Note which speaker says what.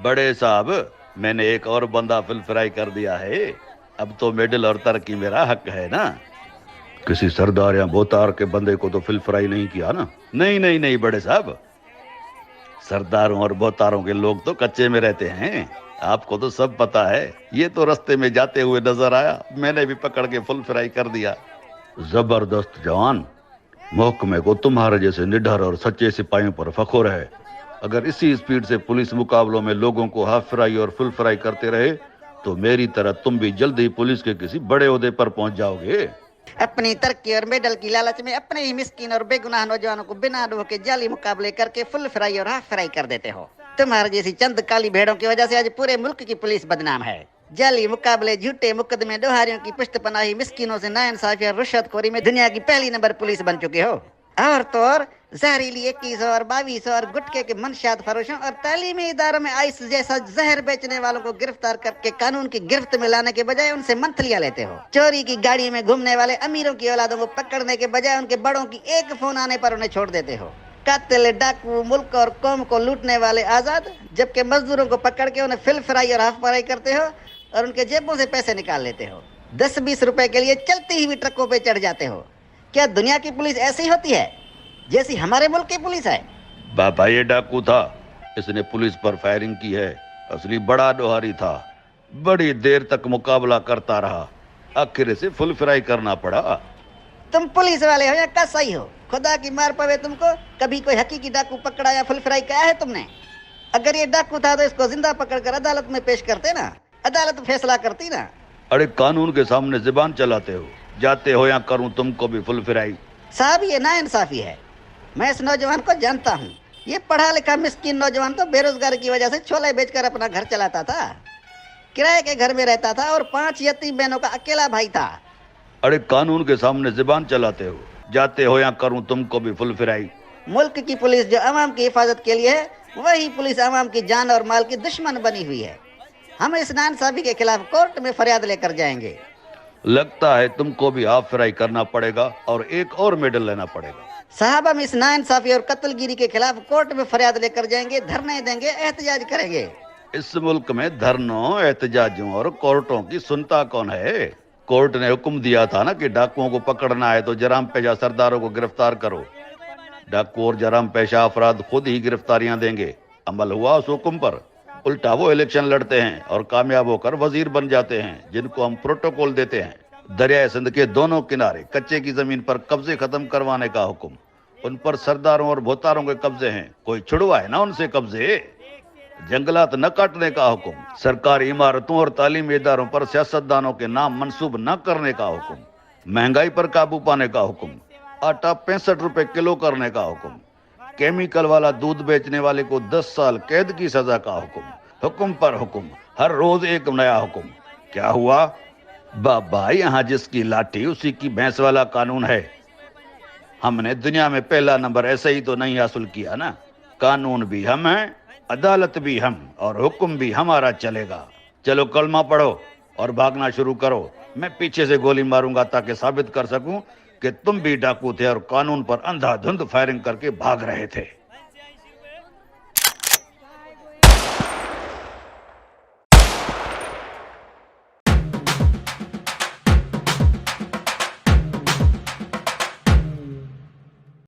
Speaker 1: बड़े साहब, मैंने एक और बंदा फिल फ्राई कर दिया है। अब तो मेडल और तरक्की मेरा हक है ना। किसी सरदार या बोतार के बंदे को तो फिल फ्राई नहीं किया ना? नहीं नहीं नहीं बड़े साहब, सरदारों और बोतारों के लोग तो कच्चे में रहते हैं। आपको तो सब पता है। ये तो रास्ते में जाते हुए नजर आया, मैंने भी पकड़ के फुल फ्राई कर दिया। जबरदस्त जवान। महकमे को तुम्हारे जैसे निडर और सच्चे सिपाहियों पर फख्र है। अगर इसी स्पीड से पुलिस मुकाबलों में लोगों को हाफ फ्राई और फुल फ्राई करते रहे तो मेरी तरह तुम भी जल्द ही पुलिस के किसी बड़े ओहदे पर पहुंच जाओगे।
Speaker 2: अपनी तरक्की और मेडल की लालच में अपने ही मिस्किन और बेगुनाह नौजवानों को बिना डोह के जाली मुकाबले करके फुल फ्राई और हाफ फ्राई कर देते हो। तुम्हारे जैसी चंद काली भेड़ों की वजह से आज पूरे मुल्क की पुलिस बदनाम है। जाली मुकाबले, झूठे मुकदमे, डोहारियों की पुश्तपनाही, मिस्किनों से नाइंसाफी और रुश्वतखोरी में दुनिया की पहली नंबर पुलिस बन चुके हो। और तो और जहरीली 2100 और 2200 और गुटखे के मनशात फरोशों और तालीमी इदारों में आइस जैसा जहर बेचने वालों को गिरफ्तार करके कानून की गिरफ्त में लाने के बजाय उनसे मंथलियां लेते हो। चोरी की गाड़ी में घूमने वाले अमीरों की औलादों को पकड़ने के बजाय उनके बड़ों की एक फोन आने पर उन्हें छोड़ देते हो। कातिल, डाकू, मुल्क और कौम को लूटने वाले आजाद, जबकि मजदूरों को पकड़ के उन्हें फिल फ्राई और हाफ फ्राई करते हो और उनके जेबों से पैसे निकाल लेते हो। 10-20 रुपए के लिए चलती हुई ट्रकों पे चढ़ जाते हो। क्या दुनिया की पुलिस ऐसी होती है जैसी हमारे मुल्क की पुलिस है?
Speaker 1: बाबा ये डाकू था, इसने पुलिस पर फायरिंग की है। असली बड़ा डोहारी था। बड़ी देर तक मुकाबला करता रहा, आखिर से फुल फ्राई करना पड़ा।
Speaker 2: तुम पुलिस वाले हो या कसाई हो? खुदा की मार पवे तुमको। कभी कोई हकीकी डाकू पकड़ा या फुल फ्राई किया है तुमने? अगर ये डाकू था तो इसको जिंदा पकड़कर अदालत में पेश करते ना, अदालत फैसला करती ना।
Speaker 1: अरे कानून के सामने जुबान चलाते हो। जाते हो या करूं तुमको भी फुल फ्राई?
Speaker 2: साहब ये नाइंसाफी है। मैं इस नौजवान को जानता हूँ। ये पढ़ा लिखा मिस्किन नौजवान तो बेरोजगारी की वजह से छोले बेचकर अपना घर चलाता था, किराए के घर में रहता था और 5 यतीम बहनों का अकेला भाई था।
Speaker 1: अरे कानून के सामने जुबान चलाते हो। जाते हो या करूं तुमको भी फुल फ्राई?
Speaker 2: मुल्क की पुलिस जो अवाम की हिफाजत के लिए है, वही पुलिस अवाम की जान और माल की दुश्मन बनी हुई है। हम इस नाइंसाफी के खिलाफ कोर्ट में फरियाद लेकर जाएंगे।
Speaker 1: लगता है तुमको भी हाफ फ्राई करना पड़ेगा और एक और मेडल लेना पड़ेगा।
Speaker 2: साहब हम इस नाइंसाफी और कत्लगिरी के खिलाफ कोर्ट में फरियाद लेकर जाएंगे, धरने देंगे, एहतजाज करेंगे।
Speaker 1: इस मुल्क में धरनों, एहतजाजों और कोर्टों की सुनता कौन है? कोर्ट ने हुक्म दिया था ना कि डाकुओं को पकड़ना है तो जराम पेशा सरदारों को गिरफ्तार करो। डाकू और जराम पेशा अफराद खुद ही गिरफ्तारियां देंगे। अमल हुआ उस हुक्म पर? उल्टा वो इलेक्शन लड़ते हैं और कामयाब होकर वजीर बन जाते हैं, जिनको हम प्रोटोकॉल देते हैं। दरिया सिंध के दोनों किनारे कच्चे की जमीन पर कब्जे खत्म करवाने का हुक्म। उन पर सरदारों और भोतारों के कब्जे हैं, कोई छुड़वाए ना उनसे कब्जे। जंगलात न काटने का हुक्म। सरकारी इमारतों और तालीमी इदारों पर सियासतदानों के नाम मंसूब न करने का हुक्म। महंगाई पर काबू पाने का हुक्म। आटा 65 रुपए किलो करने का हुक्म। केमिकल वाला दूध बेचने वाले को 10 साल कैद की सजा का हुक्म। हुक्म पर हुक्म, हर रोज एक नया हुक्म। क्या हुआ बाबा? यहाँ जिसकी लाठी उसी की भैंस वाला कानून है। हमने दुनिया में पहला नंबर ऐसे ही तो नहीं हासिल किया ना। कानून भी हम हैं, अदालत भी हम, और हुक्म भी हमारा चलेगा। चलो कलमा पढ़ो और भागना शुरू करो। मैं पीछे से गोली मारूंगा ताकि साबित कर सकूं कि तुम भी डाकू थे और कानून पर अंधाधुंध फायरिंग करके भाग रहे थे।